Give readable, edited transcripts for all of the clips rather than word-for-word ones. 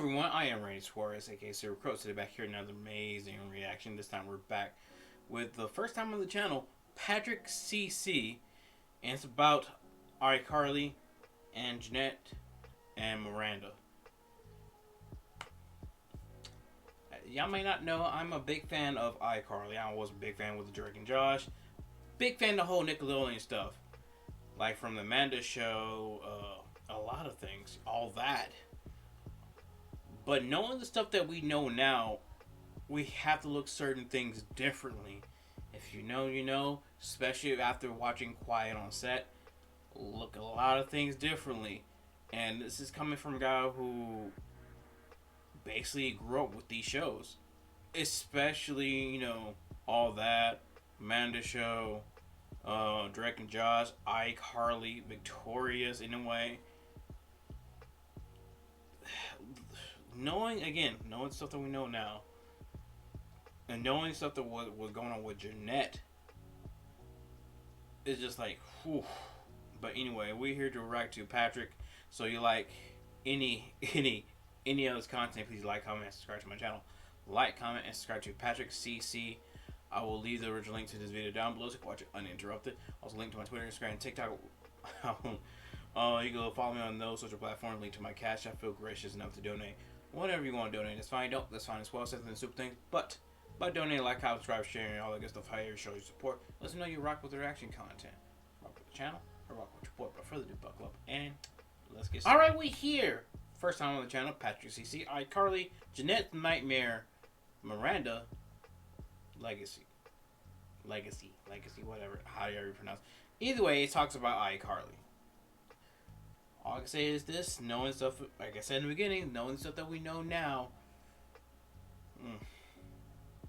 everyone, I am Randy Suarez, aka Silva Crow. Today back here another amazing reaction. This time we're back with the first time on the channel, Patrick CC, and it's about iCarly and Jennette and Miranda. Y'all may not know, I'm a big fan of iCarly. I was a big fan with Drake and Josh. Big fan of the whole Nickelodeon stuff. Like from the Miranda show, a lot of things, all that. But knowing the stuff that we know now, we have to look certain things differently. If you know, you know. Especially after watching Quiet on Set, look a lot of things differently. And this is coming from a guy who basically grew up with these shows. Especially, you know, all that, Miranda show, Drake and Josh, iCarly, Victorious in a way. Knowing stuff that we know now, and knowing stuff that was going on with Jennette, is just like, whew. But anyway, we're here to react to Patrick. So you like any of this content, please like, comment, and subscribe to my channel. Like, comment, and subscribe to Patrick CC. I will leave the original link to this video down below so you can watch it uninterrupted. Also link to my Twitter, Instagram, and TikTok. You can go follow me on those social platforms. Link to my Cashapp. Feel gracious enough to donate. Whatever you want to donate, that's fine. Don't, that's fine as well. Something super things. But by donating, like, comment, subscribe, sharing, all that good stuff, how you show your support. Let us know you rock with the reaction content. Rock with the channel, or rock with your support. But further ado, buckle up and let's get started. Alright, we here. First time on the channel, Patrick CC, iCarly, Jennette Nightmare, Miranda, Legacy, whatever, however you pronounce it. Either way, it talks about iCarly. All I can say is this, knowing stuff, like I said in the beginning, knowing stuff that we know now.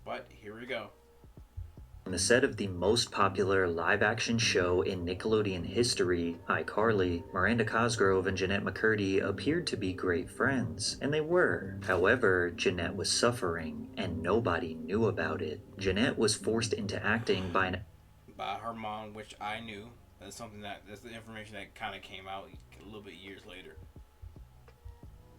But here we go. On the set of the most popular live-action show in Nickelodeon history, iCarly, Miranda Cosgrove and Jennette McCurdy appeared to be great friends, and they were. However, Jennette was suffering, and nobody knew about it. Jennette was forced into acting by her mom, which I knew. That's the information that kind of came out a little bit years later.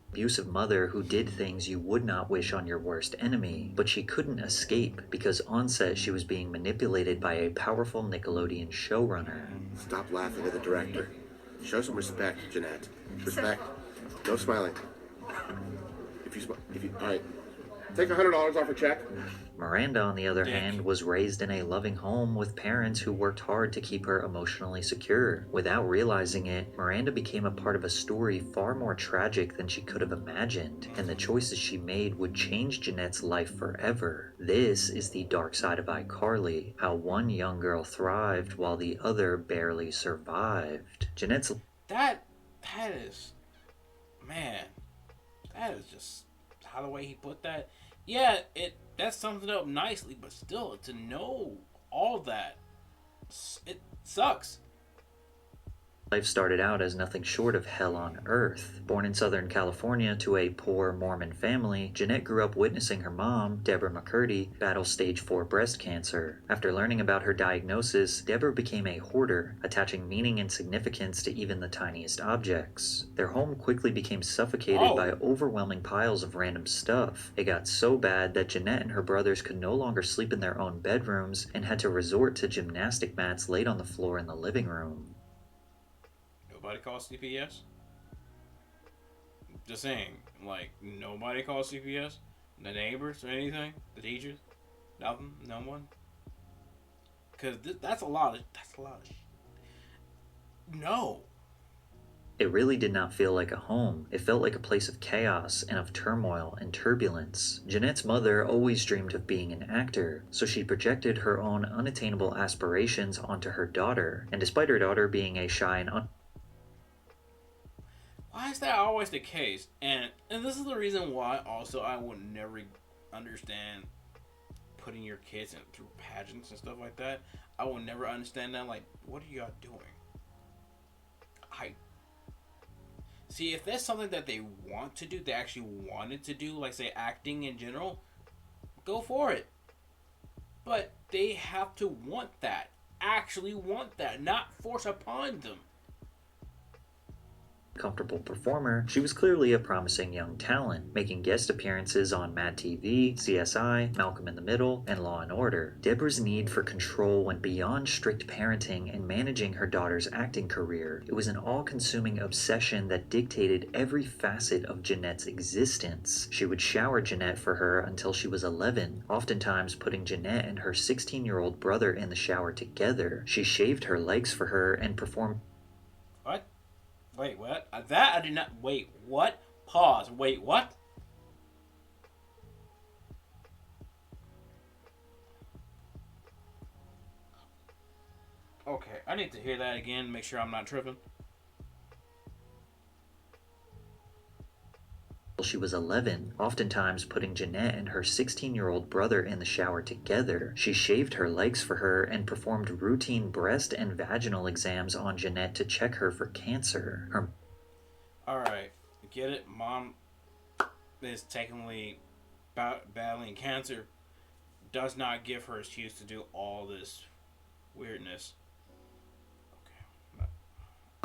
Abusive mother who did things you would not wish on your worst enemy, but she couldn't escape because on set she was being manipulated by a powerful Nickelodeon showrunner. Stop laughing at the director. Show some respect, Jennette. Respect. No smiling. All right. Take $100 off her check. Miranda, on the other hand, was raised in a loving home with parents who worked hard to keep her emotionally secure. Without realizing it, Miranda became a part of a story far more tragic than she could have imagined, and the choices she made would change Jennette's life forever. This is the dark side of iCarly, how one young girl thrived while the other barely survived. Jennette's... That is... Man. That is just... How the way he put that... Yeah, that sums it up nicely, but still, to know all that, it sucks. Life started out as nothing short of hell on earth. Born in Southern California to a poor Mormon family, Jennette grew up witnessing her mom, Deborah McCurdy, battle stage 4 breast cancer. After learning about her diagnosis, Deborah became a hoarder, attaching meaning and significance to even the tiniest objects. Their home quickly became suffocated by overwhelming piles of random stuff. It got so bad that Jennette and her brothers could no longer sleep in their own bedrooms and had to resort to gymnastic mats laid on the floor in the living room. Nobody calls CPS? Just saying, like, nobody calls CPS? The neighbors or anything? The teachers? Nothing? No one? Because that's a lot of no. It really did not feel like a home. It felt like a place of chaos and of turmoil and turbulence. Jennette's mother always dreamed of being an actor, so she projected her own unattainable aspirations onto her daughter. And despite her daughter being a shy and why is that always the case? And this is the reason why also I would never understand putting your kids in through pageants and stuff like that. I will never understand that. Like, what are y'all doing? See, if that's something that they want to do, they actually wanted to do, like say acting in general, go for it. But they have to want that. Actually want that, not force upon them. comfortable performer, she was clearly a promising young talent, making guest appearances on Mad TV, CSI, Malcolm in the Middle, and Law & Order. Deborah's need for control went beyond strict parenting and managing her daughter's acting career. It was an all-consuming obsession that dictated every facet of Jennette's existence. She would shower Jennette for her until she was 11, oftentimes putting Jennette and her 16-year-old brother in the shower together. She shaved her legs for her and performed... What? Wait, what? That I did not... Wait, what? Pause. Wait, what? Okay, I need to hear that again, make sure I'm not tripping. She was 11, oftentimes putting Jennette and her 16-year-old brother in the shower together. She shaved her legs for her and performed routine breast and vaginal exams on Jennette to check her for cancer. Alright, get it? Mom is technically battling cancer. Does not give her excuse to do all this weirdness.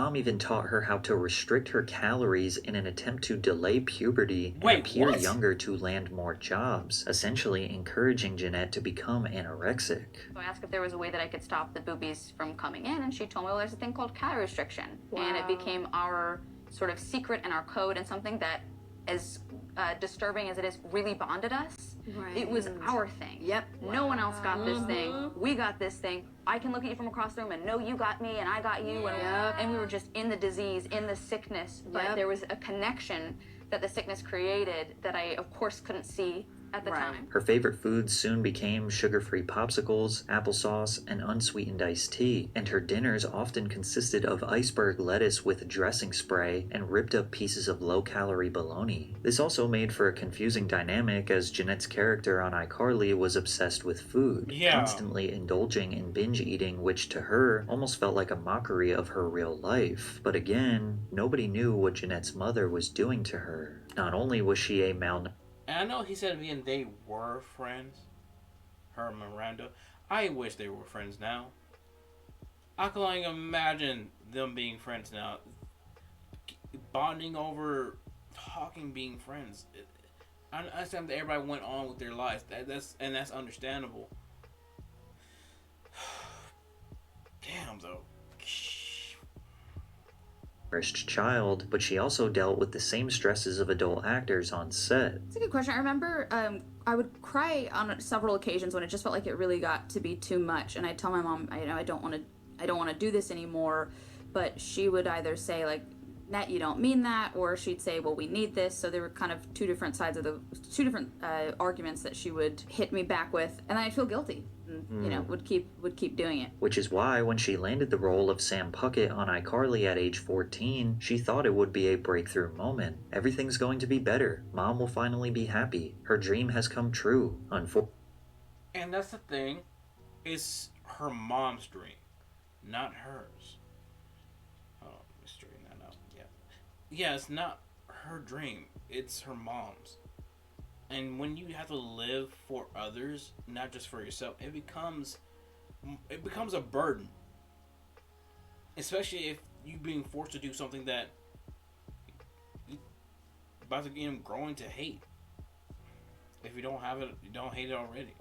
Mom even taught her how to restrict her calories in an attempt to delay puberty and Wait, appear what? younger to land more jobs, essentially encouraging Jennette to become anorexic. So I asked if there was a way that I could stop the boobies from coming in, and she told me, well, there's a thing called calorie restriction. Wow. And it became our sort of secret and our code, and something that, as disturbing as it is, really bonded us. Right. It was our thing. Yep. No one else got this thing. We got this thing. I can look at you from across the room and know you got me and I got you. And we were just in the disease, in the sickness. But there was a connection that the sickness created that I, of course, couldn't see at the time. Her favorite foods soon became sugar-free popsicles, applesauce, and unsweetened iced tea, and her dinners often consisted of iceberg lettuce with dressing spray and ripped up pieces of low-calorie bologna. This also made for a confusing dynamic, as Jennette's character on iCarly was obsessed with food, constantly indulging in binge eating, which to her almost felt like a mockery of her real life. But again, nobody knew what Jennette's mother was doing to her. Not only was she a malnourished... And I know he said at the end they were friends. Her and Miranda. I wish they were friends now. I can only imagine them being friends now. Bonding over talking, being friends. I understand that everybody went on with their lives. That's understandable. Damn, though. child, but she also dealt with the same stresses of adult actors on set. That's a good question. I remember I would cry on several occasions when it just felt like it really got to be too much, and I'd tell my mom, I don't want to do this anymore, but she would either say like, Nat, you don't mean that, or she'd say, well, we need this. So there were kind of two different arguments that she would hit me back with, and then I'd feel guilty. And, you know, would keep doing it. Which is why when she landed the role of Sam Puckett on iCarly at age 14, she thought it would be a breakthrough moment. Everything's going to be better. Mom will finally be happy. Her dream has come true. And that's the thing. It's her mom's dream, not hers. Oh, let me straighten that out. Yeah, it's not her dream. It's her mom's. And when you have to live for others, not just for yourself, it becomes a burden. Especially if you being forced to do something that you about to get growing to hate. If you don't have it, you don't hate it already.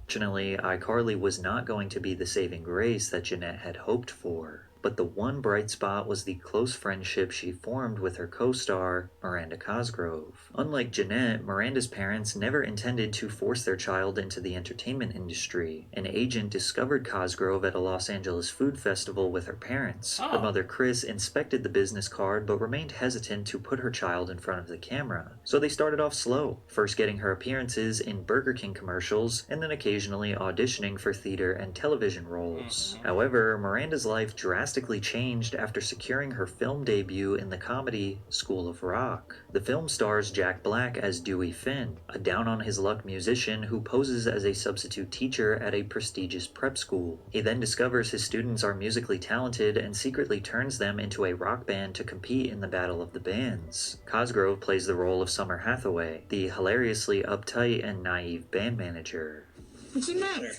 Fortunately, iCarly was not going to be the saving grace that Jennette had hoped for. But the one bright spot was the close friendship she formed with her co-star, Miranda Cosgrove. Unlike Jennette, Miranda's parents never intended to force their child into the entertainment industry. An agent discovered Cosgrove at a Los Angeles food festival with her parents. Her mother, Chris, inspected the business card but remained hesitant to put her child in front of the camera. So they started off slow, first getting her appearances in Burger King commercials and then occasionally auditioning for theater and television roles. However, Miranda's life drastically changed after securing her film debut in the comedy School of Rock. The film stars Jack Black as Dewey Finn, a down-on-his-luck musician who poses as a substitute teacher at a prestigious prep school. He then discovers his students are musically talented and secretly turns them into a rock band to compete in the Battle of the Bands. Cosgrove plays the role of Summer Hathaway, the hilariously uptight and naive band manager. What's the matter?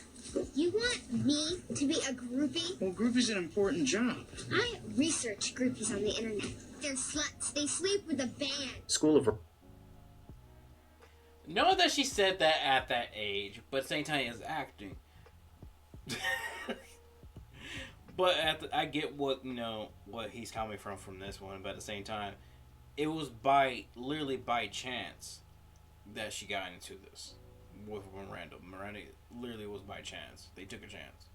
You want me to be a groupie? Well, groupie's an important job. I research groupies on the internet. they're sluts. They sleep with a band. School of Know that she said that at that age, but at the same time, it's acting. But I get what what he's coming from this one, but at the same time, it was literally by chance that she got into this with Miranda. Miranda literally was by chance. They took a chance.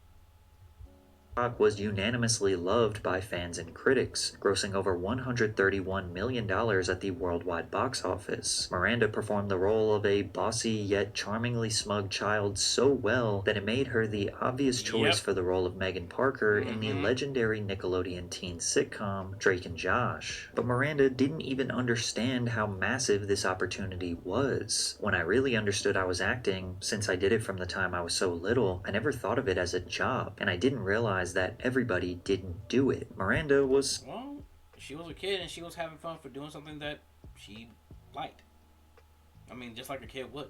was unanimously loved by fans and critics, grossing over $131 million at the worldwide box office. Miranda performed the role of a bossy yet charmingly smug child so well that it made her the obvious choice for the role of Megan Parker in the legendary Nickelodeon teen sitcom Drake and Josh. But Miranda didn't even understand how massive this opportunity was. When I really understood I was acting, since I did it from the time I was so little, I never thought of it as a job, and I didn't realize that everybody didn't do it. Miranda was... Well, she was a kid and she was having fun for doing something that she liked. I mean, just like a kid would.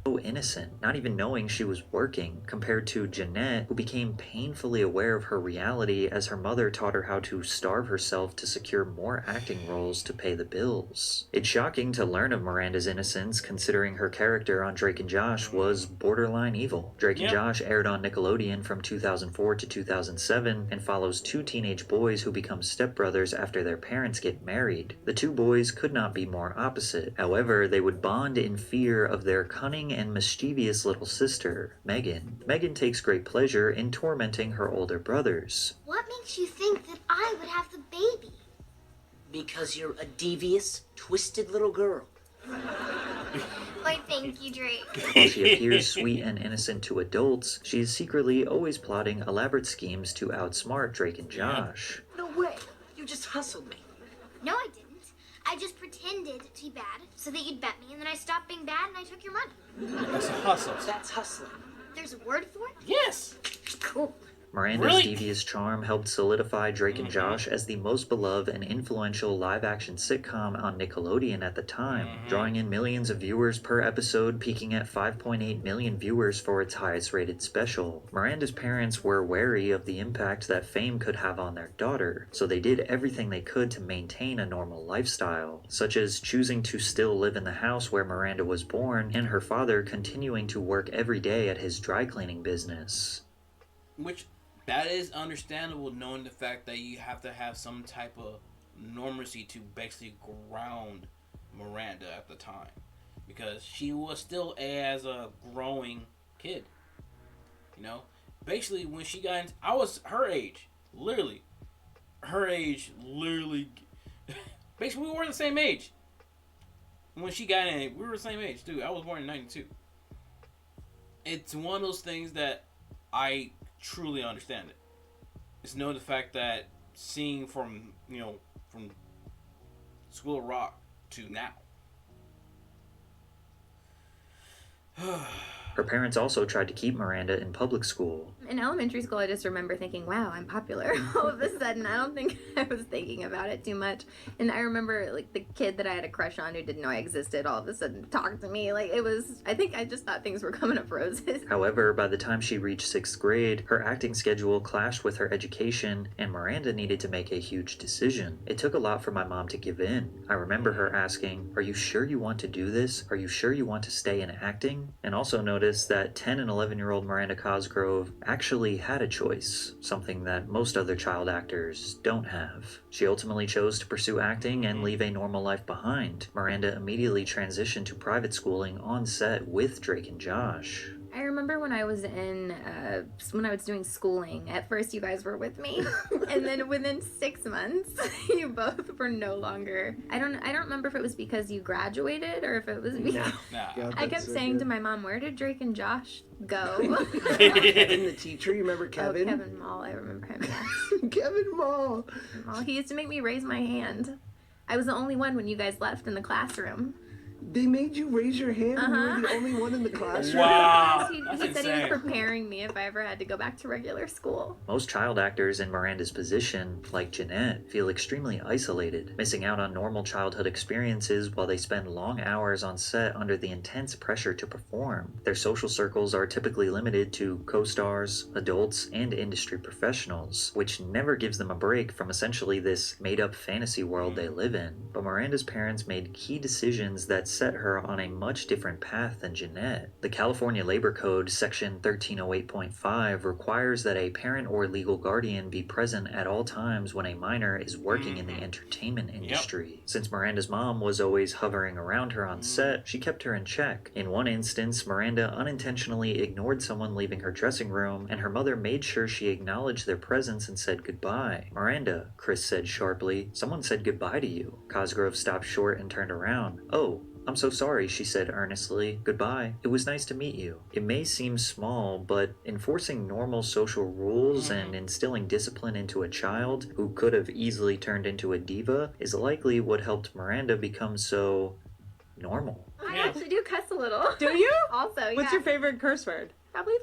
so innocent, not even knowing she was working, compared to Jennette, who became painfully aware of her reality as her mother taught her how to starve herself to secure more acting roles to pay the bills. It's shocking to learn of Miranda's innocence, considering her character on Drake and Josh was borderline evil. Drake and Josh aired on Nickelodeon from 2004 to 2007 and follows two teenage boys who become stepbrothers after their parents get married. The two boys could not be more opposite. However, they would bond in fear of their cunning and mischievous little sister, Megan. Megan takes great pleasure in tormenting her older brothers. What makes you think that I would have the baby? Because you're a devious, twisted little girl. Why, thank you, Drake. While she appears sweet and innocent to adults, she is secretly always plotting elaborate schemes to outsmart Drake and Josh. No way. You just hustled me. No, I didn't. I just pretended to be bad so that you'd bet me, and then I stopped being bad and I took your money. That's a hustle. That's hustling. There's a word for it? Yes. Cool. Miranda's devious charm helped solidify Drake and Josh as the most beloved and influential live-action sitcom on Nickelodeon at the time, drawing in millions of viewers per episode, peaking at 5.8 million viewers for its highest-rated special. Miranda's parents were wary of the impact that fame could have on their daughter, so they did everything they could to maintain a normal lifestyle, such as choosing to still live in the house where Miranda was born, and her father continuing to work every day at his dry cleaning business. Which... that is understandable, knowing the fact that you have to have some type of normalcy to basically ground Miranda at the time. Because she was still as a growing kid. You know? Basically, when she got into... I was her age. Literally. Her age, literally... basically, we were the same age. When she got in, we were the same age, too. I was born in 92. It's one of those things that I... truly understand it. It's knowing the fact that seeing from School of Rock to now. Her parents also tried to keep Miranda in public school. In elementary school, I just remember thinking, wow, I'm popular. All of a sudden, I don't think I was thinking about it too much. And I remember, like, the kid that I had a crush on who didn't know I existed all of a sudden talked to me. Like, it was, I think I just thought things were coming up roses. However, by the time she reached 6th grade, her acting schedule clashed with her education, and Miranda needed to make a huge decision. It took a lot for my mom to give in. I remember her asking, "Are you sure you want to do this? Are you sure you want to stay in acting?" And also noticed that 10 and 11-year-old Miranda Cosgrove actually had a choice, something that most other child actors don't have. She ultimately chose to pursue acting and leave a normal life behind. Miranda immediately transitioned to private schooling on set with Drake and Josh. I remember when I was doing schooling, at first you guys were with me, and then within 6 months, you both were no longer. I don't remember if it was because you graduated or if it was because... Nah. I kept saying to my mom, where did Drake and Josh go? Kevin, the teacher, you remember Kevin? Oh, Kevin Mall, I remember him, yes. Kevin Mall. He used to make me raise my hand. I was the only one when you guys left in the classroom. They made you raise your hand when you were the only one in the classroom? Wow. He That's said he was insane. preparing me if I ever had to go back to regular school. Most child actors in Miranda's position, like Jennette, feel extremely isolated, missing out on normal childhood experiences while they spend long hours on set under the intense pressure to perform. Their social circles are typically limited to co-stars, adults, and industry professionals, which never gives them a break from essentially this made-up fantasy world they live in. But Miranda's parents made key decisions that set her on a much different path than Jennette. The California Labor Code, Section 1308.5, requires that a parent or legal guardian be present at all times when a minor is working in the entertainment industry. Since Miranda's mom was always hovering around her on set, she kept her in check. In one instance, Miranda unintentionally ignored someone leaving her dressing room, and her mother made sure she acknowledged their presence and said goodbye. "Miranda," Chris said sharply, "someone said goodbye to you." Cosgrove stopped short and turned around. "Oh, I'm so sorry," she said earnestly. "Goodbye. It was nice to meet you." It may seem small, but enforcing normal social rules and instilling discipline into a child who could have easily turned into a diva is likely what helped Miranda become so normal. I actually do cuss a little. Do you? Also, yeah. What's your favorite curse word? Probably.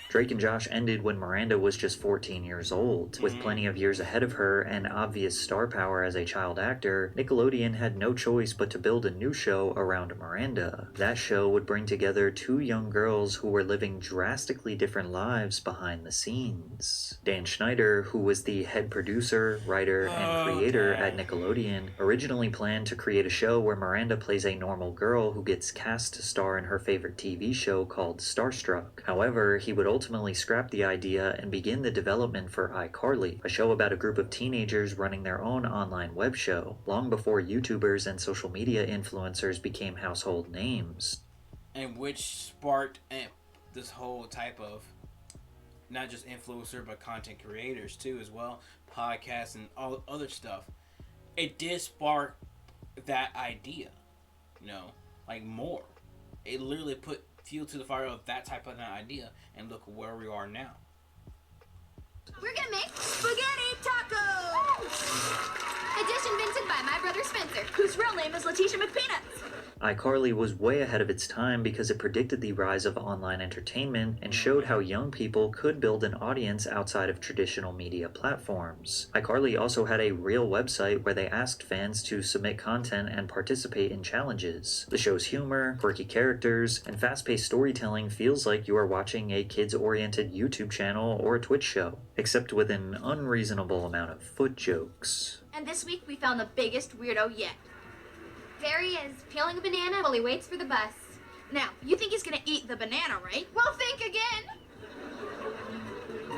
Drake and Josh ended when Miranda was just 14 years old. With plenty of years ahead of her and obvious star power as a child actor, Nickelodeon had no choice but to build a new show around Miranda. That show would bring together two young girls who were living drastically different lives behind the scenes. Dan Schneider, who was the head producer, writer, and creator at Nickelodeon, originally planned to create a show where Miranda plays a normal girl who gets cast to star in her favorite TV show called Starstruck. However, he would ultimately scrap the idea and begin the development for iCarly, a show about a group of teenagers running their own online web show, long before YouTubers and social media influencers became household names. And which sparked this whole type of not just influencer but content creators too as well, podcasts and all other stuff. It did spark that idea, like more. It literally put fuel to the fire of that type of an idea, and look where we are now. We're gonna make spaghetti tacos! A dish invented by my brother Spencer, whose real name is Letitia McPeanuts. iCarly was way ahead of its time because it predicted the rise of online entertainment and showed how young people could build an audience outside of traditional media platforms. iCarly also had a real website where they asked fans to submit content and participate in challenges. The show's humor, quirky characters, and fast-paced storytelling feels like you are watching a kids-oriented YouTube channel or a Twitch show, except with an unreasonable amount of foot jokes. And this week we found the biggest weirdo yet. There he is, peeling a banana while he waits for the bus. Now, you think he's gonna eat the banana, right? Well, think again!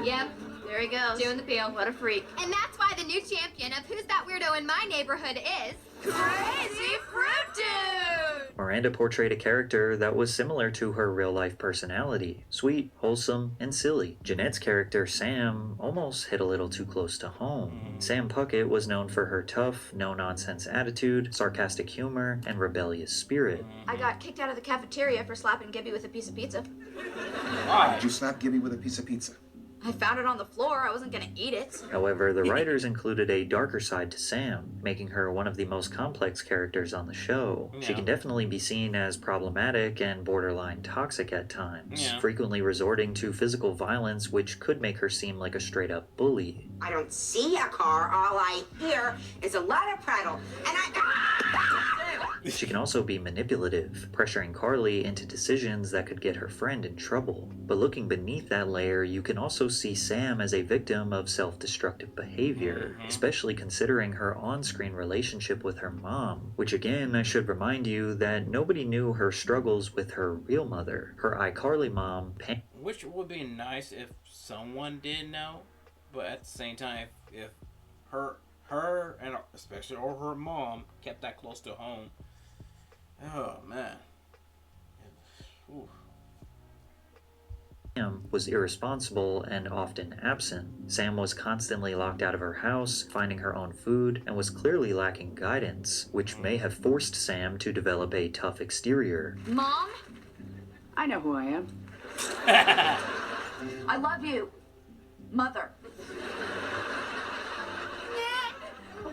Yep, there he goes. Doing the peel. What a freak. And that's why the new champion of Who's That Weirdo in My Neighborhood is... Crazy Fruit Dude! Miranda portrayed a character that was similar to her real-life personality. Sweet, wholesome, and silly. Jennette's character, Sam, almost hit a little too close to home. Sam Puckett was known for her tough, no-nonsense attitude, sarcastic humor, and rebellious spirit. I got kicked out of the cafeteria for slapping Gibby with a piece of pizza. Why did you slap Gibby with a piece of pizza? I found it on the floor. I wasn't gonna eat it. However, the writers included a darker side to Sam, making her one of the most complex characters on the show. She can definitely be seen as problematic and borderline toxic at times, frequently resorting to physical violence, which could make her seem like a straight-up bully. I don't see a car. All I hear is a lot of prattle, and She can also be manipulative, pressuring Carly into decisions that could get her friend in trouble. But looking beneath that layer, you can also see Sam as a victim of self-destructive behavior, especially considering her on-screen relationship with her mom, which again, I should remind you that nobody knew her struggles with her real mother. Her iCarly mom, Pam. Which would be nice if someone did know, but at the same time, if her and especially or her mom kept that close to home. Oh man. Ooh. Sam was irresponsible and often absent. Sam was constantly locked out of her house, finding her own food, and was clearly lacking guidance, which may have forced Sam to develop a tough exterior. Mom? I know who I am. I love you. Mother.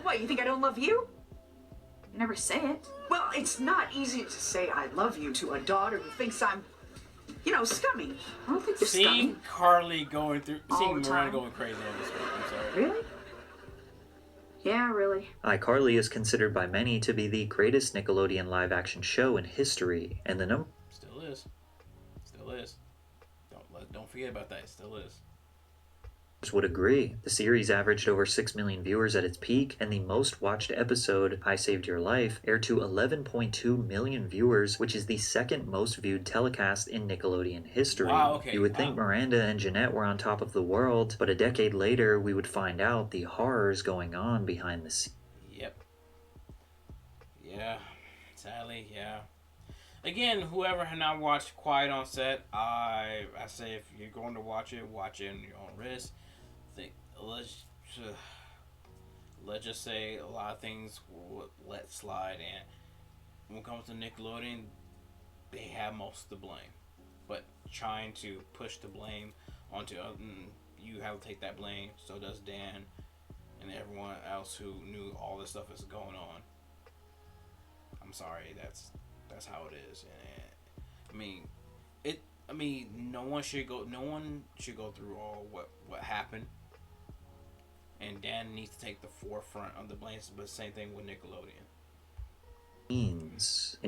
What, you think I don't love you? You never say it. Well, it's not easy to say I love you to a daughter who thinks I'm, scummy. I don't think you're seeing scummy. Carly going through, All seeing the Miranda time. going crazy on this one. I'm sorry. Really? Yeah, really. iCarly is considered by many to be the greatest Nickelodeon live-action show in history, and the number Still is. Still is. Don't forget about that. It still is. would agree. The series averaged over 6 million viewers at its peak, and the most watched episode, I Saved Your Life, aired to 11.2 million viewers, which is the second most viewed telecast in Nickelodeon history. Wow, okay, You would think Miranda and Jennette were on top of the world, but a decade later, we would find out the horrors going on behind the scenes. Yep. Yeah. Sadly, yeah. Again, whoever had not watched Quiet on Set, I say if you're going to watch it on your own risk. Let's just say a lot of things will let slide, and when it comes to Nickelodeon, they have most of the blame. But trying to push the blame onto you have to take that blame. So does Dan and everyone else who knew all this stuff is going on. I'm sorry, that's how it is, and no one should go through all what happened, and Dan needs to take the forefront of the blame. But same thing with Nickelodeon. In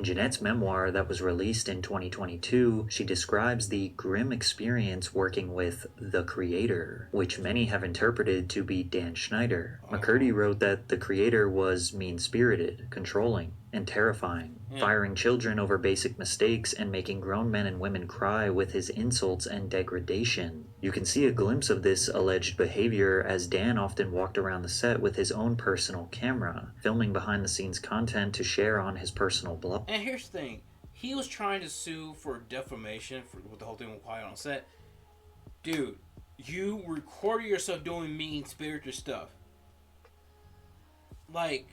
Jennette's memoir that was released in 2022, she describes the grim experience working with the creator, which many have interpreted to be Dan Schneider. McCurdy wrote that the creator was mean-spirited, controlling, and terrifying, firing children over basic mistakes and making grown men and women cry with his insults and degradation. You can see a glimpse of this alleged behavior as Dan often walked around the set with his own personal camera, filming behind-the-scenes content to share on his personal blog. And here's the thing. He was trying to sue for defamation with the whole thing with Quiet on Set. Dude, you recorded yourself doing mean-spirited stuff. Like,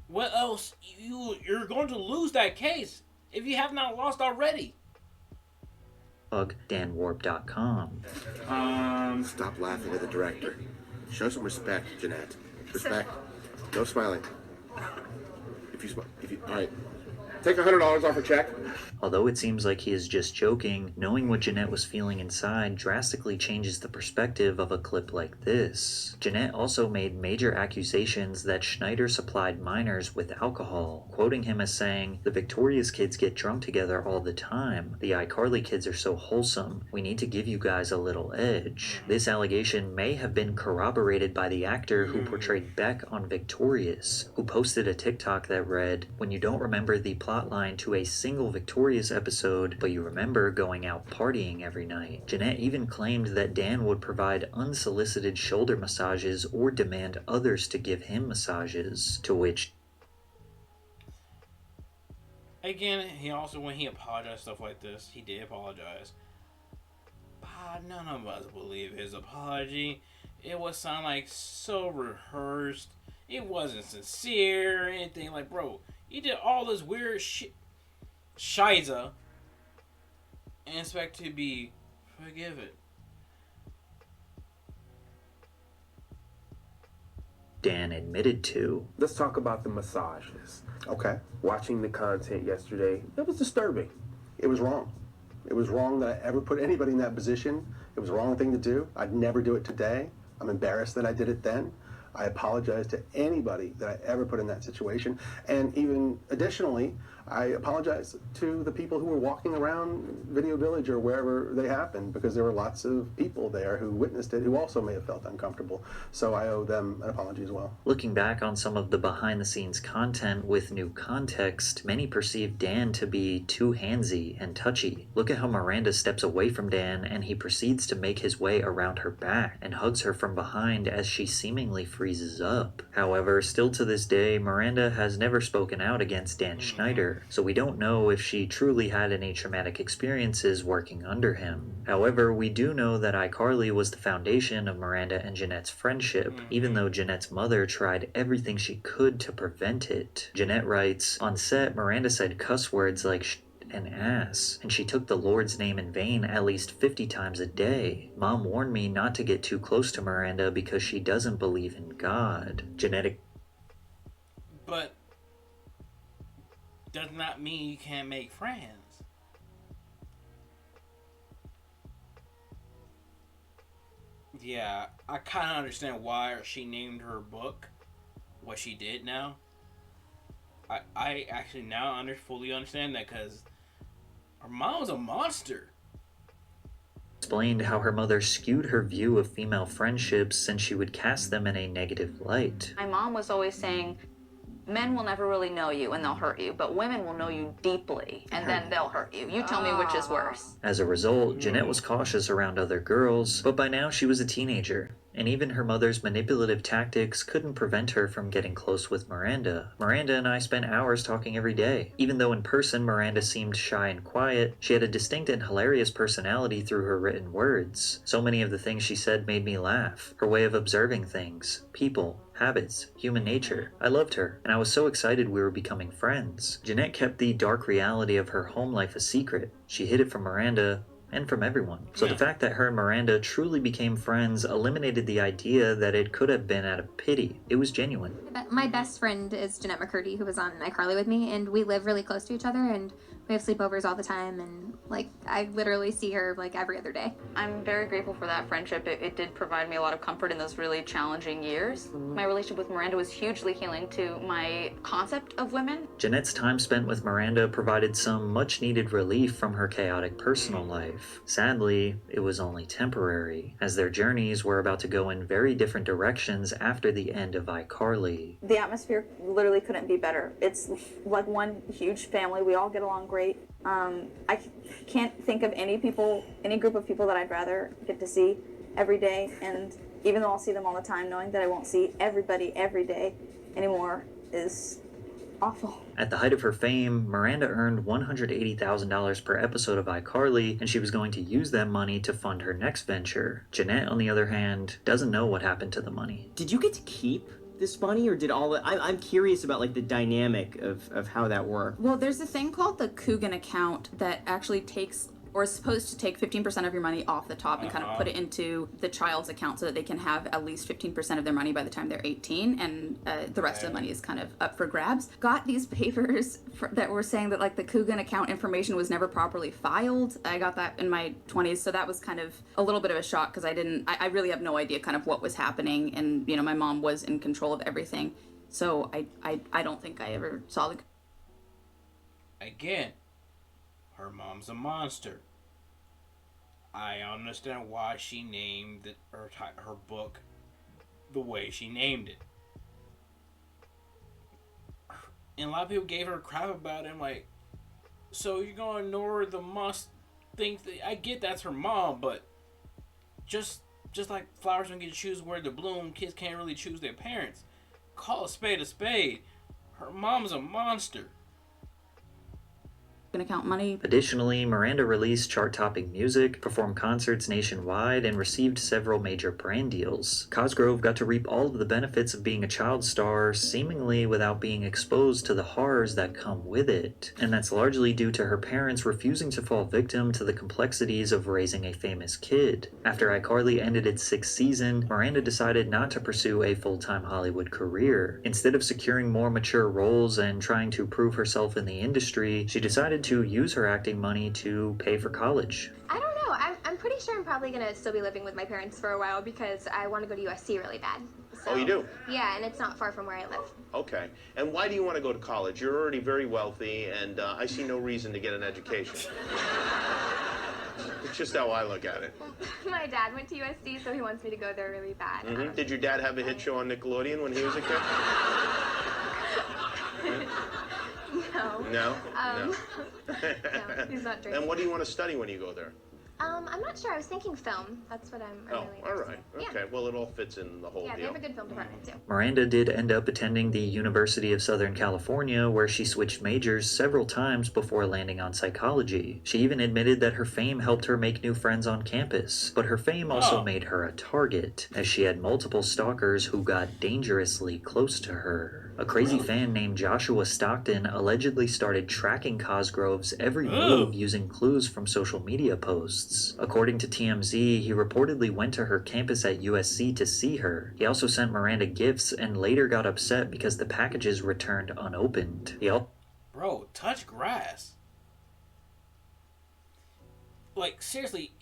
what else? You're going to lose that case if you have not lost already. DanWarp.com. Stop laughing at the director. Show some respect, Jennette. Respect. No smiling. All right. Take $100 off a check. Although it seems like he is just joking, knowing what Jennette was feeling inside drastically changes the perspective of a clip like this. Jennette also made major accusations that Schneider supplied minors with alcohol, quoting him as saying, "The Victorious kids get drunk together all the time. The iCarly kids are so wholesome. We need to give you guys a little edge." This allegation may have been corroborated by the actor who portrayed Beck on Victorious, who posted a TikTok that read, "When you don't remember the plotline to a single Victorious episode, but you remember going out partying every night." Jennette even claimed that Dan would provide unsolicited shoulder massages or demand others to give him massages, to which Again, he also, when he apologized stuff like this, he did apologize. But none of us believe his apology. It would sound like so rehearsed. It wasn't sincere or anything. Like, bro, you did all this weird shit, shiza, and expect to be forgiven. Dan admitted to. Let's talk about the massages. Okay. Watching the content yesterday, it was disturbing. It was wrong. It was wrong that I ever put anybody in that position. It was the wrong thing to do. I'd never do it today. I'm embarrassed that I did it then. I apologize to anybody that I ever put in that situation. And even additionally, I apologize to the people who were walking around Video Village or wherever they happened, because there were lots of people there who witnessed it who also may have felt uncomfortable. So I owe them an apology as well. Looking back on some of the behind-the-scenes content with new context, many perceive Dan to be too handsy and touchy. Look at how Miranda steps away from Dan and he proceeds to make his way around her back and hugs her from behind as she seemingly freezes up. However, still to this day, Miranda has never spoken out against Dan Schneider, so we don't know if she truly had any traumatic experiences working under him. However, we do know that iCarly was the foundation of Miranda and Jennette's friendship, even though Jennette's mother tried everything she could to prevent it. Jennette writes, "On set, Miranda said cuss words like sh and ass, and she took the Lord's name in vain at least 50 times a day. Mom warned me not to get too close to Miranda because she doesn't believe in God." Jennette. But does not mean you can't make friends. Yeah, I kind of understand why she named her book what she did now. I actually now fully understand that, because her mom was a monster. Explained how her mother skewed her view of female friendships since she would cast them in a negative light. My mom was always saying, men will never really know you and they'll hurt you, but women will know you deeply and then they'll hurt you. You tell me which is worse. As a result, Jennette was cautious around other girls, but by now she was a teenager, and even her mother's manipulative tactics couldn't prevent her from getting close with Miranda. Miranda and I spent hours talking every day. Even though in person Miranda seemed shy and quiet, she had a distinct and hilarious personality through her written words. So many of the things she said made me laugh. Her way of observing things, people, habits, human nature. I loved her, and I was so excited we were becoming friends. Jennette kept the dark reality of her home life a secret. She hid it from Miranda, and from everyone. So the fact that her and Miranda truly became friends eliminated the idea that it could have been out of pity. It was genuine. My best friend is Jennette McCurdy, who was on iCarly with me, and we live really close to each other, and we have sleepovers all the time, and like I literally see her like every other day. I'm very grateful for that friendship. It did provide me a lot of comfort in those really challenging years. My relationship with Miranda was hugely healing to my concept of women. Jennette's time spent with Miranda provided some much-needed relief from her chaotic personal life. Sadly, it was only temporary, as their journeys were about to go in very different directions after the end of iCarly. The atmosphere literally couldn't be better. It's like one huge family. We all get along great. I can't think of any group of people that I'd rather get to see every day. And even though I'll see them all the time, knowing that I won't see everybody every day anymore is awful. At the height of her fame, Miranda earned $180,000 per episode of iCarly, and she was going to use that money to fund her next venture. Jennette, on the other hand, doesn't know what happened to the money. Did you get to keep this money, or did all the... I'm curious about like the dynamic of how that worked. Well, there's a thing called the Coogan account that actually takes, or is supposed to take 15% of your money off the top and kind of put it into the child's account so that they can have at least 15% of their money by the time they're 18, and the rest of the money is kind of up for grabs. Got these papers that were saying that like the Coogan account information was never properly filed. I got that in my 20s, so that was kind of a little bit of a shock because I really have no idea kind of what was happening, and you know, my mom was in control of everything, so I don't think I ever saw the... Again, her mom's a monster. I understand why she named her book the way she named it. And a lot of people gave her crap about it. I'm like, so you're gonna ignore the must think that... I get that's her mom, but just like flowers don't get to choose where to bloom, kids can't really choose their parents. Call a spade a spade. Her mom's a monster. Account money. Additionally, Miranda released chart-topping music, performed concerts nationwide, and received several major brand deals. Cosgrove got to reap all of the benefits of being a child star, seemingly without being exposed to the horrors that come with it. And that's largely due to her parents refusing to fall victim to the complexities of raising a famous kid. After iCarly ended its 6th season, Miranda decided not to pursue a full-time Hollywood career. Instead of securing more mature roles and trying to prove herself in the industry, she decided to use her acting money to pay for college. I don't know. I'm pretty sure I'm probably going to still be living with my parents for a while because I want to go to USC really bad. So, oh, you do? Yeah, and it's not far from where I live. Okay. And why do you want to go to college? You're already very wealthy, and I see no reason to get an education. It's just how I look at it. My dad went to USC, so he wants me to go there really bad. Mm-hmm. Did your dad have a hit show on Nickelodeon when he was a kid? No. No? No, he's not drinking. And what do you want to study when you go there? I'm not sure. I was thinking film. That's what I'm really interested all right. in. Okay, well, it all fits in the whole Yeah, deal. they have a good film department, too. Miranda did end up attending the University of Southern California, where she switched majors several times before landing on psychology. She even admitted that her fame helped her make new friends on campus, but her fame also made her a target, as she had multiple stalkers who got dangerously close to her. A crazy fan named Joshua Stockton allegedly started tracking Cosgrove's every move using clues from social media posts. According to TMZ, he reportedly went to her campus at USC to see her. He also sent Miranda gifts and later got upset because the packages returned unopened. Bro, touch grass. Like, seriously,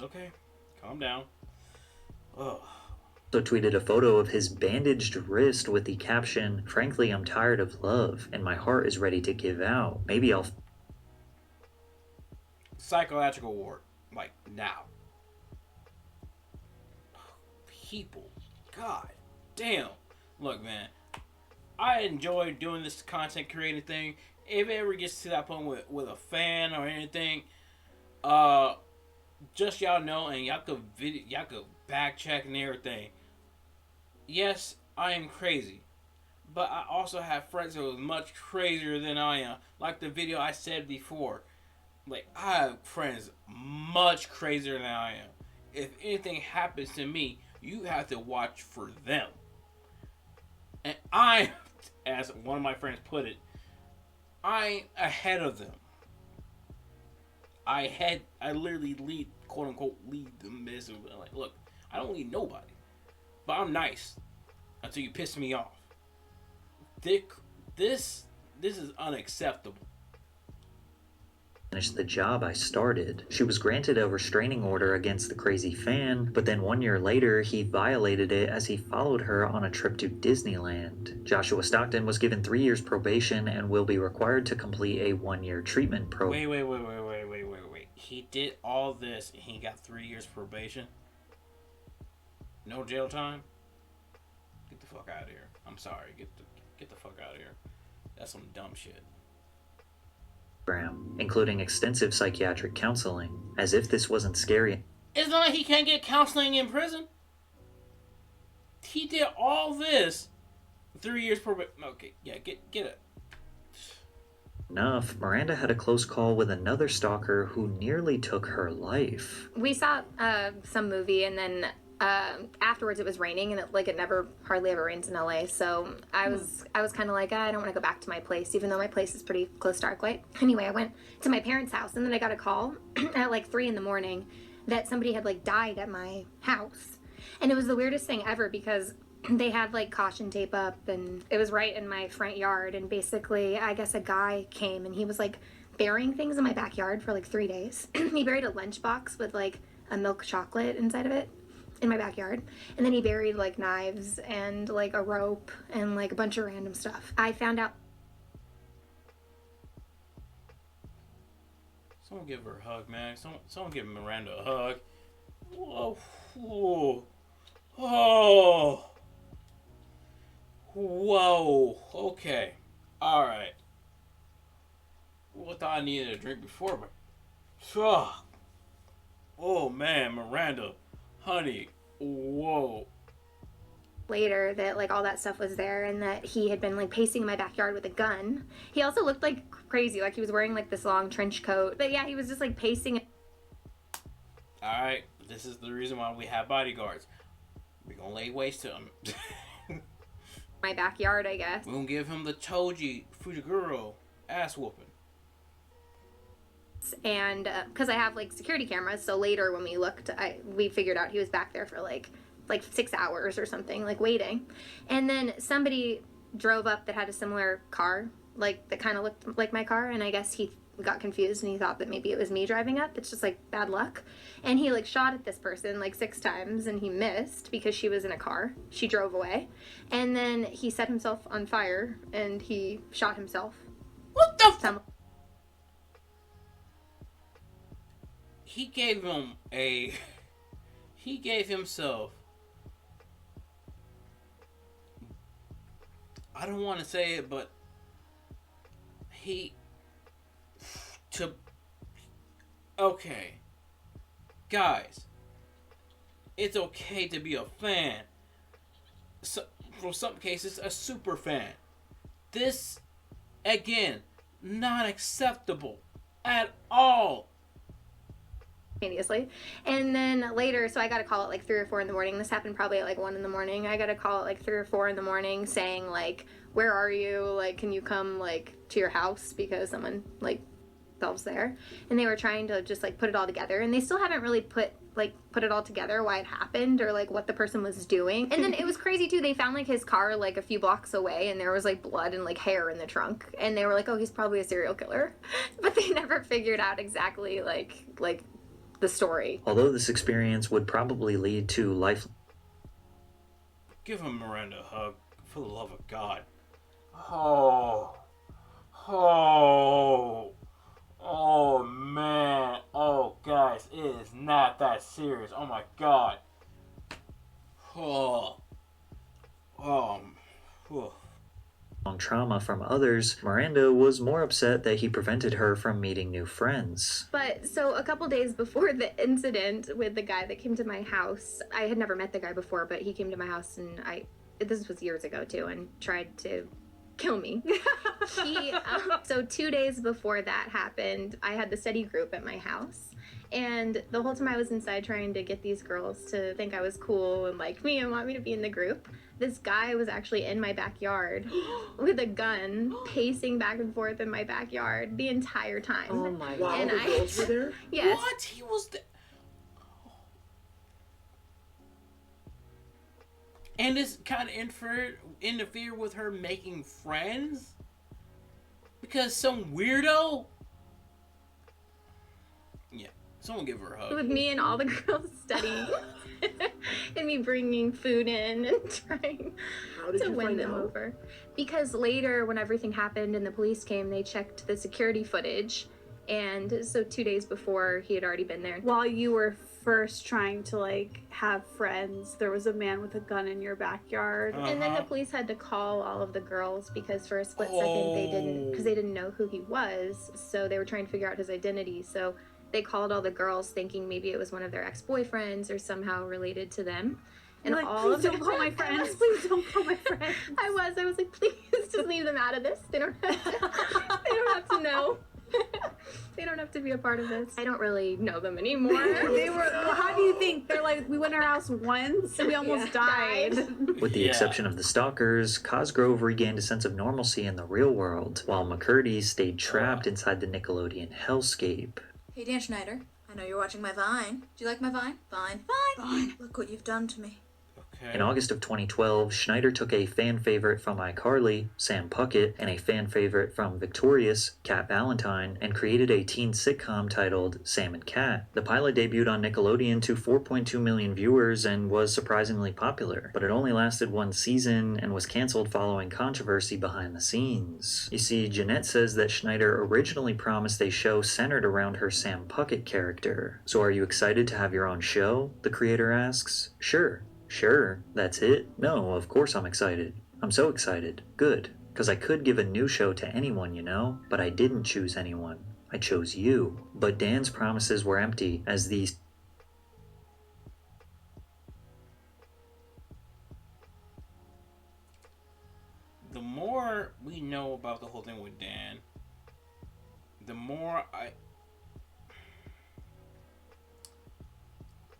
Okay, calm down. Ugh. Also tweeted a photo of his bandaged wrist with the caption, "Frankly, I'm tired of love, and my heart is ready to give out. Maybe I'll..." Psychological ward. Like, now. People. God damn. Look, man. I enjoy doing this content creating thing. If it ever gets to that point with a fan or anything, just y'all know, and y'all could back check and everything. Yes, I am crazy, but I also have friends who are much crazier than I am. Like the video I said before, like I have friends much crazier than I am. If anything happens to me, you have to watch for them. And I, as one of my friends put it, I'm ahead of them. I literally lead, quote unquote, lead them. Like, look, I don't lead nobody, but I'm nice until you piss me off. This is unacceptable. Finish the job I started. She was granted a restraining order against the crazy fan, but then 1 year later, he violated it as he followed her on a trip to Disneyland. Joshua Stockton was given 3 years probation and will be required to complete a 1-year treatment program. Wait. He did all this and he got 3 years probation? No jail time? Get the fuck out of here. I'm sorry. Get the fuck out of here. That's some dumb shit. Including extensive psychiatric counseling. As if this wasn't scary. It's not like he can't get counseling in prison. He did all this. 3 years probation. Okay, yeah, get it. Enough, Miranda had a close call with another stalker who nearly took her life. We saw some movie, and then afterwards it was raining, and it never hardly ever rains in LA. So I was kind of like, I don't want to go back to my place, even though my place is pretty close to Arclight. Anyway, I went to my parents' house, and then I got a call at like 3 a.m. that somebody had died at my house, and it was the weirdest thing ever because they had caution tape up, and it was right in my front yard. And basically, I guess a guy came, and he was burying things in my backyard for 3 days. He buried a lunchbox with a milk chocolate inside of it in my backyard, and then he buried knives and a rope and a bunch of random stuff. I found out. Someone give her a hug, man. Someone give Miranda a hug. Whoa. Whoa. Oh. Whoa. Okay. Alright. Well, I thought I needed a drink before, but... Oh, man. Miranda. Honey. Whoa. Later that all that stuff was there, and that he had been pacing in my backyard with a gun. He also looked crazy, he was wearing this long trench coat. But yeah, he was just pacing. Alright. This is the reason why we have bodyguards. We're gonna lay waste to him. My backyard, I guess. We're gonna give him the Toji Fujiguro ass whooping. And because I have security cameras, so later when we looked, we figured out he was back there for like 6 hours or something, waiting. And then somebody drove up that had a similar car, that kind of looked like my car, and I guess he got confused and he thought that maybe it was me driving up. It's just bad luck. And he shot at this person 6 times, and he missed because she was in a car. She drove away, and then he set himself on fire and he shot himself. What the fuck? He gave himself, I don't want to say it, but okay, guys, it's okay to be a fan. So, for some cases, a super fan. This, again, not acceptable at all. And then later, so I got a call at 3 or 4 in the morning. This happened probably at 1 in the morning. I got a call at 3 or 4 in the morning saying where are you? Can you come to your house because someone themselves there. And they were trying to just put it all together, and they still haven't really put like put it all together why it happened or like what the person was doing. And then it was crazy too. They found like his car like a few blocks away and there was like blood and like hair in the trunk. And they were like, oh, he's probably a serial killer. But they never figured out exactly like the story. Although this experience would probably lead to life. Give him Miranda a hug, for the love of God. Oh. Oh, man. Oh, guys, it is not that serious. Oh, my God. Oh. Trauma from others, Miranda was more upset that he prevented her from meeting new friends. But so a couple days before the incident with the guy that came to my house, I had never met the guy before, but he came to my house and this was years ago too, and tried to kill me. So 2 days before that happened, I had the study group at my house. And the whole time I was inside trying to get these girls to think I was cool and like me and want me to be in the group, this guy was actually in my backyard with a gun, pacing back and forth in my backyard the entire time. Oh my God. And While the girls were there? Yes. What? He was there? And this kind of interfere with her making friends? Because some weirdo? Yeah. Someone give her a hug. With me and all the girls studying and me bringing food in and trying to win them over. Because later, when everything happened and the police came, they checked the security footage. And so 2 days before, he had already been there. While you were first trying to like have friends, there was a man with a gun in your backyard. And then the police had to call all of the girls because for a split second they didn't, because they didn't know who he was. So they were trying to figure out his identity. So they called all the girls thinking maybe it was one of their ex-boyfriends or somehow related to them. And like, all please of don't call my friends. Please don't call my friends. I was like, please just leave them out of this. They don't have to know. They don't have to be a part of this. I don't really know them anymore. They were, well, how do you think? They're like, we went to our house once and we almost died. With the exception of the stalkers, Cosgrove regained a sense of normalcy in the real world, while McCurdy stayed trapped inside the Nickelodeon hellscape. Hey, Dan Schneider. I know you're watching my Vine. Do you like my Vine? Fine. Look what you've done to me. In August of 2012, Schneider took a fan favorite from iCarly, Sam Puckett, and a fan favorite from Victorious, Cat Valentine, and created a teen sitcom titled Sam and Cat. The pilot debuted on Nickelodeon to 4.2 million viewers and was surprisingly popular, but it only lasted one season and was canceled following controversy behind the scenes. You see, Jennette says that Schneider originally promised a show centered around her Sam Puckett character. So are you excited to have your own show? The creator asks. Sure, that's it? No, of course I'm excited. I'm so excited. Good. Because I could give a new show to anyone, you know? But I didn't choose anyone. I chose you. But Dan's promises were empty, as these... The more we know about the whole thing with Dan, the more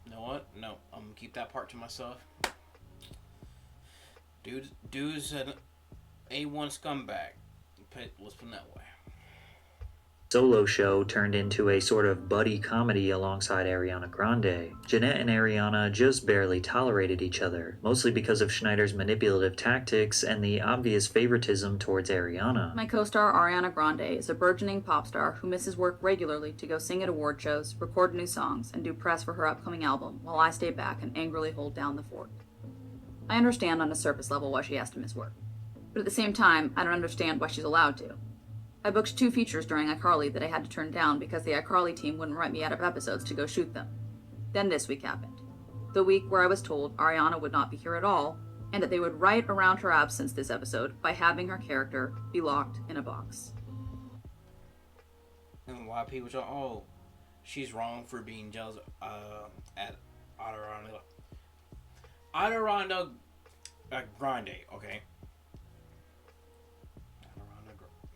You know what? No, I'm gonna keep that part to myself. Dude's an A1 scumbag. Let's put it that way. Solo show turned into a sort of buddy comedy alongside Ariana Grande. Jennette and Ariana just barely tolerated each other, mostly because of Schneider's manipulative tactics and the obvious favoritism towards Ariana. My co-star Ariana Grande is a burgeoning pop star who misses work regularly to go sing at award shows, record new songs, and do press for her upcoming album, while I stay back and angrily hold down the fort. I understand on a surface level why she has to miss work, but at the same time, I don't understand why she's allowed to. I booked 2 features during iCarly that I had to turn down because the iCarly team wouldn't write me out of episodes to go shoot them. Then this week happened. The week where I was told Ariana would not be here at all, and that they would write around her absence this episode by having her character be locked in a box. And why people say, oh, she's wrong for being jealous at Ariana Grande, okay?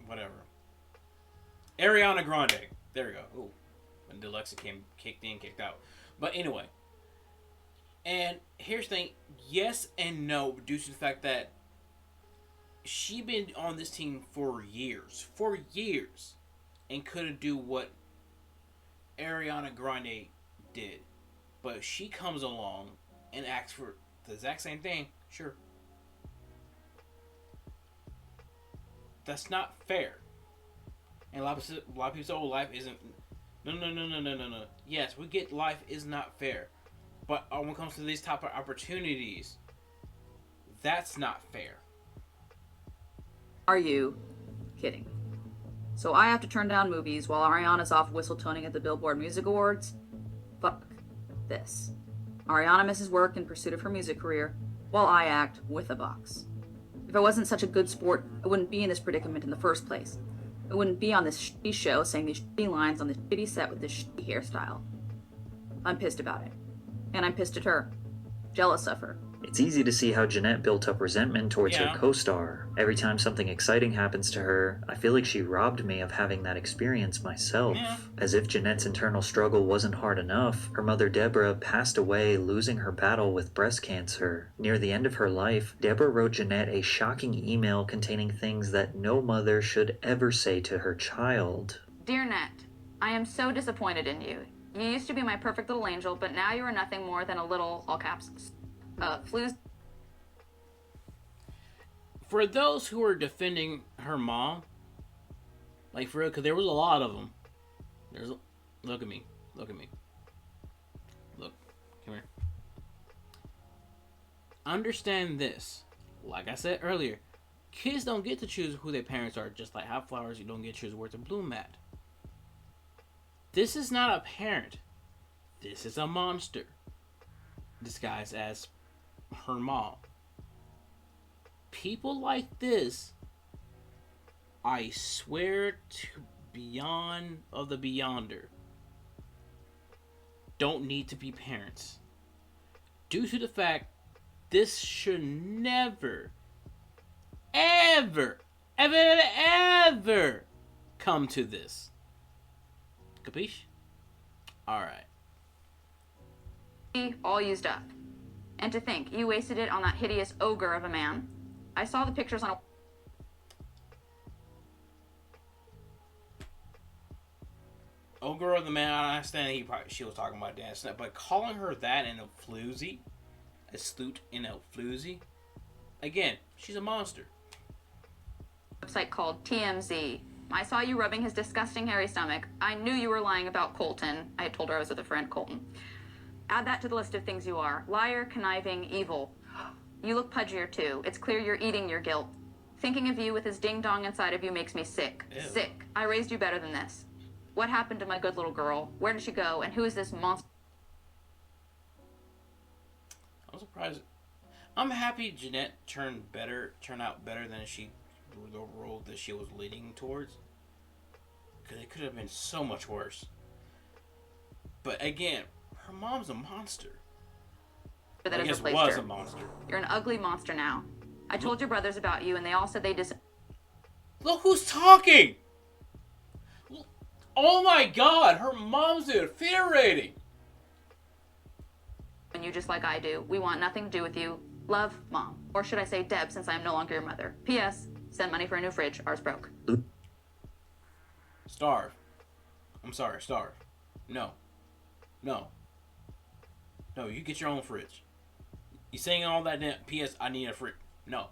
Whatever. Ariana Grande. There we go. Ooh. When Dyslexia kicked in, kicked out. But anyway. And here's the thing. Yes and no, due to the fact that she been on this team for years. For years. And couldn't do what Ariana Grande did. But if she comes along and asks for the exact same thing, sure. That's not fair. And a lot of people say, oh, life isn't... No. Yes, we get life is not fair. But when it comes to these type of opportunities, that's not fair. Are you kidding? So I have to turn down movies while Ariana's off whistle-toning at the Billboard Music Awards? Fuck this. Ariana misses work in pursuit of her music career, while I act with a box. If I wasn't such a good sport, I wouldn't be in this predicament in the first place. I wouldn't be on this shitty show saying these shitty lines on this shitty set with this shitty hairstyle. I'm pissed about it. And I'm pissed at her. Jealous of her. It's easy to see how Jennette built up resentment towards her co-star. Every time something exciting happens to her, I feel like she robbed me of having that experience myself. As if Jennette's internal struggle wasn't hard enough, her mother Deborah passed away losing her battle with breast cancer. Near the end of her life, Deborah wrote Jennette a shocking email containing things that no mother should ever say to her child. Dear Nette, I am so disappointed in you. You used to be my perfect little angel, but now you are nothing more than a little, all caps, flus. For those who are defending her mom, like for real, because there was a lot of them. Look at me. Look, come here. Understand this. Like I said earlier, kids don't get to choose who their parents are, just like how flowers you don't get to choose where to bloom at. This is not a parent. This is a monster disguised as her mom. People like this, I swear to beyond of the beyonder, don't need to be parents. Due to the fact this should never, ever come to this. Capiche? Alright. All used up. And to think, you wasted it on that hideous ogre of a man. I saw the pictures on a... Ogre of the man, I understand she was talking about dancing, but calling her that in a floozy, again, she's a monster. Website called TMZ. I saw you rubbing his disgusting hairy stomach. I knew you were lying about Colton. I had told her I was with a friend, Colton. Add that to the list of things you are. Liar, conniving, evil. You look pudgier too. It's clear you're eating your guilt. Thinking of you with his ding-dong inside of you makes me sick. Ew. Sick. I raised you better than this. What happened to my good little girl? Where did she go? And who is this monster? I'm surprised. I'm happy Jennette turned out better than the role that she was leading towards. Because it could have been so much worse. But again, her mom's a monster. That has replaced her. A monster. You're an ugly monster now. I told your brothers about you, and they all said they Look who's talking! Oh my god, her mom's infuriating! And you just like I do. We want nothing to do with you. Love, Mom. Or should I say Deb, since I am no longer your mother. P.S. Send money for a new fridge. Ours broke. Starve. I'm sorry, starve. No. No, you get your own fridge. You saying all that damn P.S. I need a fridge. No.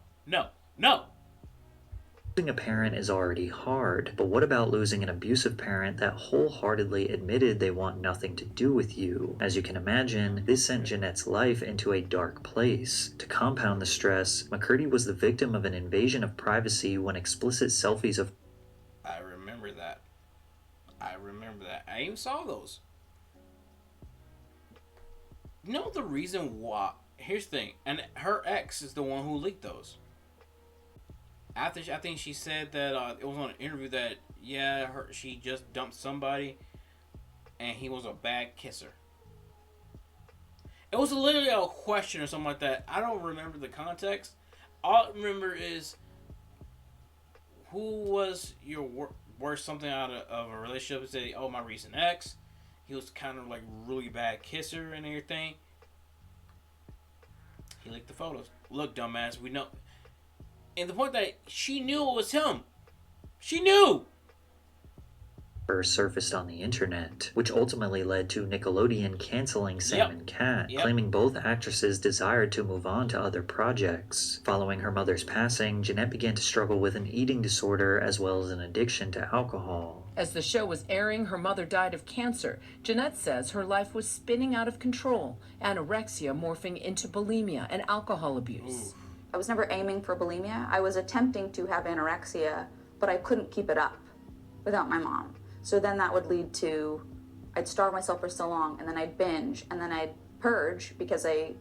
Losing a parent is already hard, but what about losing an abusive parent that wholeheartedly admitted they want nothing to do with you? As you can imagine, this sent Jennette's life into a dark place. To compound the stress, McCurdy was the victim of an invasion of privacy when explicit selfies of... I remember that. I even saw those. You know the reason why? Here's the thing, and her ex is the one who leaked those. I think she said that it was on an interview that she just dumped somebody, and he was a bad kisser. It was literally a question or something like that. I don't remember the context. All I remember is who was your worst something out of a relationship. Say, oh, my recent ex. He was kind of like really bad kisser and everything. He leaked the photos. Look, dumbass, we know. And the point that she knew it was him. She knew. First surfaced on the internet, which ultimately led to Nickelodeon canceling Sam and Cat, claiming both actresses desired to move on to other projects. Following her mother's passing, Jennette began to struggle with an eating disorder as well as an addiction to alcohol. As the show was airing, her mother died of cancer. Jennette says her life was spinning out of control, anorexia morphing into bulimia and alcohol abuse. I was never aiming for bulimia. I was attempting to have anorexia, but I couldn't keep it up without my mom. So then that would lead to, I'd starve myself for so long, and then I'd binge, and then I'd purge because I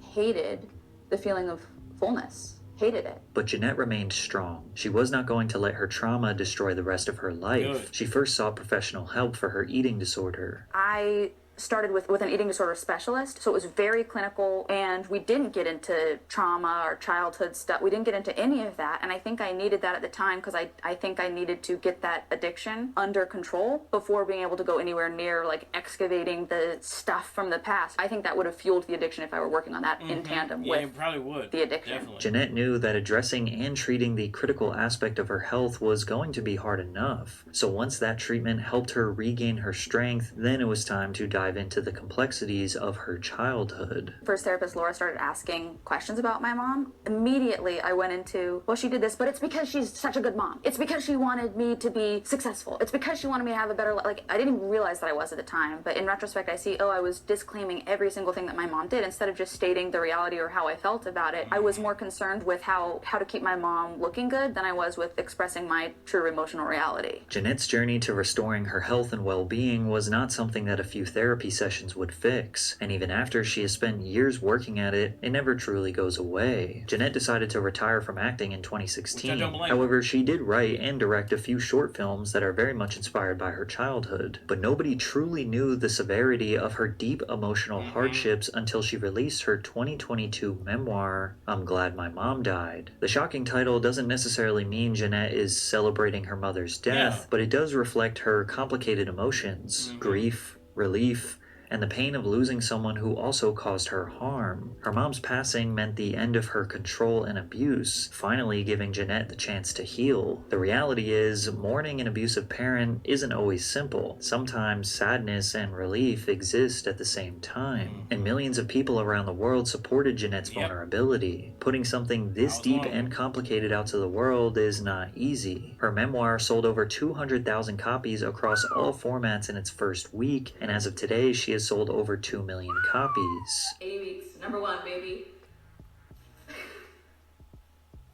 hated the feeling of fullness. Hated it. But Jennette remained strong. She was not going to let her trauma destroy the rest of her life. Good. She first sought professional help for her eating disorder. I started with an eating disorder specialist, so it was very clinical, and we didn't get into trauma or childhood stuff. We didn't get into any of that, and I think I needed that at the time because I think I needed to get that addiction under control before being able to go anywhere near like excavating the stuff from the past. I think that would have fueled the addiction if I were working on that in tandem with it probably would. the addiction. Definitely. Jennette knew that addressing and treating the critical aspect of her health was going to be hard enough. So once that treatment helped her regain her strength, then it was time to dive into the complexities of her childhood. First therapist Laura started asking questions about my mom. Immediately I went into, well, she did this, but it's because she's such a good mom. It's because she wanted me to be successful. It's because she wanted me to have a better life. Like, I didn't even realize that I was at the time, but in retrospect I see, I was disclaiming every single thing that my mom did instead of just stating the reality or how I felt about it. I was more concerned with how to keep my mom looking good than I was with expressing my true emotional reality. Jennette's journey to restoring her health and well-being was not something that a few therapy sessions would fix, and even after she has spent years working at it, it never truly goes away. Jennette decided to retire from acting in 2016. However, she did write and direct a few short films that are very much inspired by her childhood, but nobody truly knew the severity of her deep emotional hardships until she released her 2022 memoir, I'm Glad My Mom Died. The shocking title doesn't necessarily mean Jennette is celebrating her mother's death, but it does reflect her complicated emotions, grief, relief, and the pain of losing someone who also caused her harm. Her mom's passing meant the end of her control and abuse, finally giving Jennette the chance to heal. The reality is, mourning an abusive parent isn't always simple. Sometimes sadness and relief exist at the same time. And millions of people around the world supported Jennette's vulnerability. Putting something this deep and complicated out to the world is not easy. Her memoir sold over 200,000 copies across all formats in its first week, and as of today, she has sold over 2 million copies. 80 weeks, #1, baby.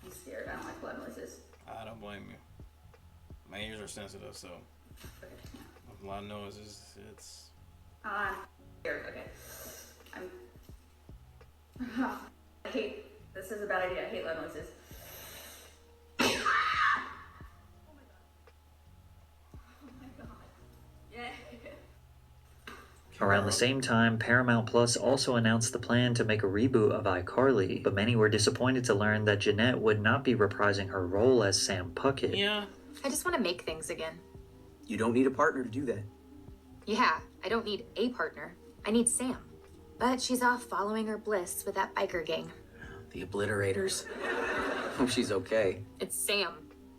I'm scared. I don't like blood noises. I don't blame you. My ears are sensitive, so a lot of noises. It's. I'm scared. Okay. I hate. This is a bad idea. I hate loud noises. Around the same time, Paramount Plus also announced the plan to make a reboot of iCarly, but many were disappointed to learn that Jennette would not be reprising her role as Sam Puckett. Yeah. I just want to make things again. You don't need a partner to do that. Yeah, I don't need a partner. I need Sam. But she's off following her bliss with that biker gang. The Obliterators. Hope she's okay. It's Sam.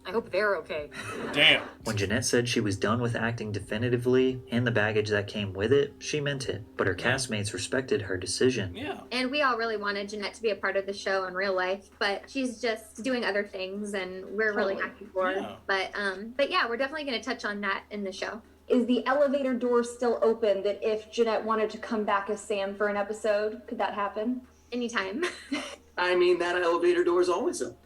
I hope they're okay. Damn. When Jennette said she was done with acting definitively, and the baggage that came with it, she meant it. But her castmates respected her decision. Yeah. And we all really wanted Jennette to be a part of the show in real life, but she's just doing other things, and we're really happy for her. But yeah, we're definitely going to touch on that in the show. Is the elevator door still open that if Jennette wanted to come back as Sam for an episode, could that happen? Anytime. I mean, that elevator door is always open.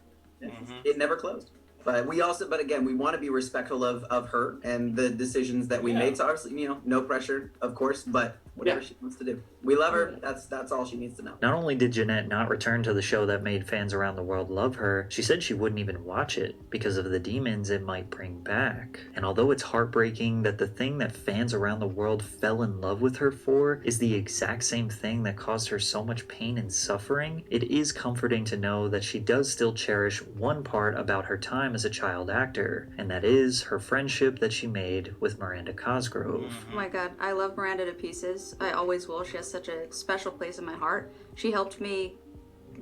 It never closed. But again, we want to be respectful of her and the decisions that we made. So obviously, no pressure, of course, but whatever she wants to do. We love her. That's all she needs to know. Not only did Jennette not return to the show that made fans around the world love her, she said she wouldn't even watch it because of the demons it might bring back. And although it's heartbreaking that the thing that fans around the world fell in love with her for is the exact same thing that caused her so much pain and suffering, it is comforting to know that she does still cherish one part about her time as a child actor, and that is her friendship that she made with Miranda Cosgrove. Oh my god, I love Miranda to pieces. I always will. She has such a special place in my heart. She helped me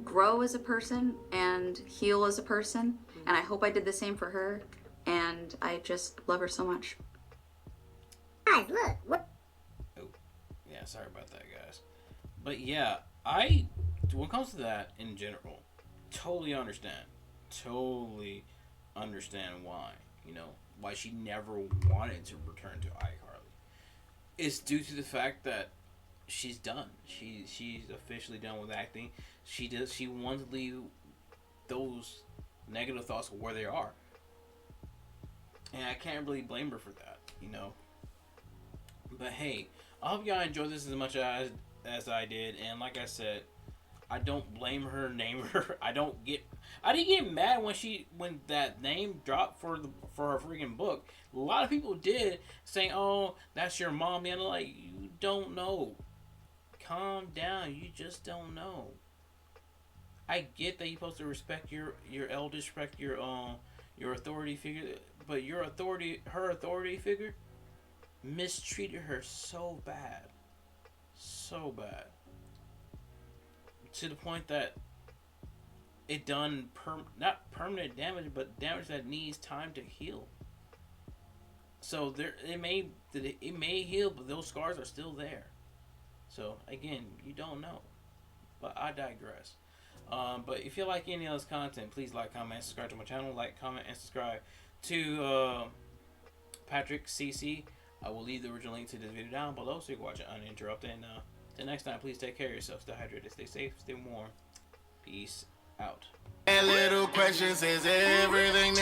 grow as a person and heal as a person, and I hope I did the same for her. and I just love her so much. Guys, look. What? Oh, yeah, sorry about that, guys. But yeah, when it comes to that in general, totally understand why, why she never wanted to return to iCarly. It's due to the fact that she's done. She's officially done with acting. She wants to leave those negative thoughts where they are. And I can't really blame her for that, But hey, I hope y'all enjoyed this as much as I did. And like I said, I don't blame her, name her. I didn't get mad when that name dropped for her freaking book. A lot of people did, saying, "Oh, that's your mom." And I'm like, you don't know. Calm down. You just don't know. I get that you're supposed to respect your elders, respect your authority figure, but her authority figure mistreated her so bad, to the point that it done not permanent damage, but damage that needs time to heal. So it may heal, but those scars are still there. So again, you don't know. But I digress. But if you like any of this content, please like, comment, and subscribe to my channel. Like, comment, and subscribe to Patrick CC. I will leave the original link to this video down below so you can watch it uninterrupted. And until next time, please take care of yourself. Stay hydrated, stay safe, stay warm. Peace out. And little questions is everything.